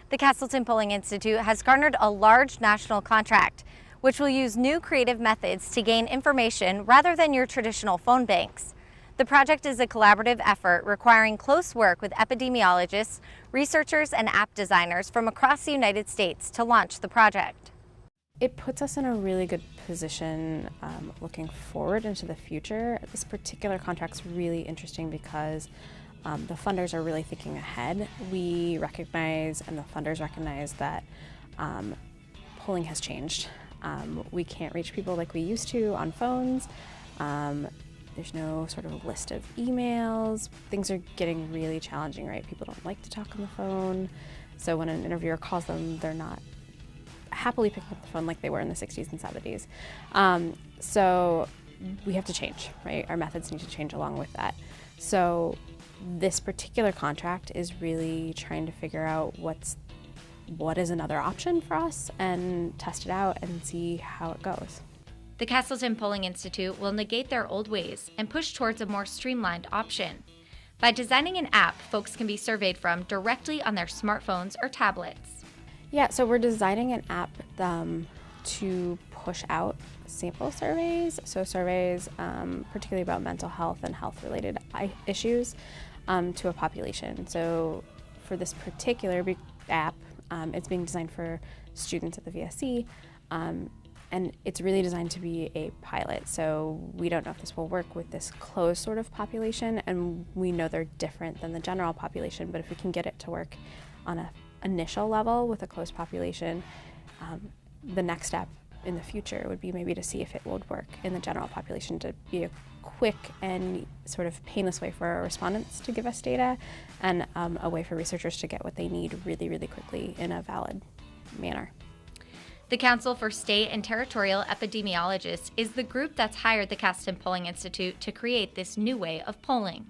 The Castleton Polling Institute has garnered a large national contract, which will use new creative methods to gain information rather than your traditional phone banks. The project is a collaborative effort requiring close work with epidemiologists, researchers, and app designers from across the United States to launch the project. It puts us in a really good position looking forward into the future. This particular contract's really interesting because the funders are really thinking ahead. We recognize, and the funders recognize, that polling has changed. We can't reach people like we used to on phones. There's no sort of list of emails. Things are getting really challenging, right? People don't like to talk on the phone. So when an interviewer calls them, they're not happily picking up the phone like they were in the 60s and 70s. So we have to change, right? Our methods need to change along with that. So this particular contract is really trying to figure out what is another option for us and test it out and see how it goes. The Castleton Polling Institute will negate their old ways and push towards a more streamlined option. By designing an app folks can be surveyed from directly on their smartphones or tablets. Yeah, so we're designing an app to push out sample surveys, so surveys particularly about mental health and health-related issues to a population. So for this particular app, it's being designed for students at the VSC, and it's really designed to be a pilot. So we don't know if this will work with this closed sort of population, and we know they're different than the general population, but if we can get it to work on an initial level with a closed population, the next step in the future would be maybe to see if it would work in the general population, to be a quick and sort of painless way for our respondents to give us data, and a way for researchers to get what they need really, really quickly in a valid manner. The Council for State and Territorial Epidemiologists is the group that's hired the Castleton Polling Institute to create this new way of polling.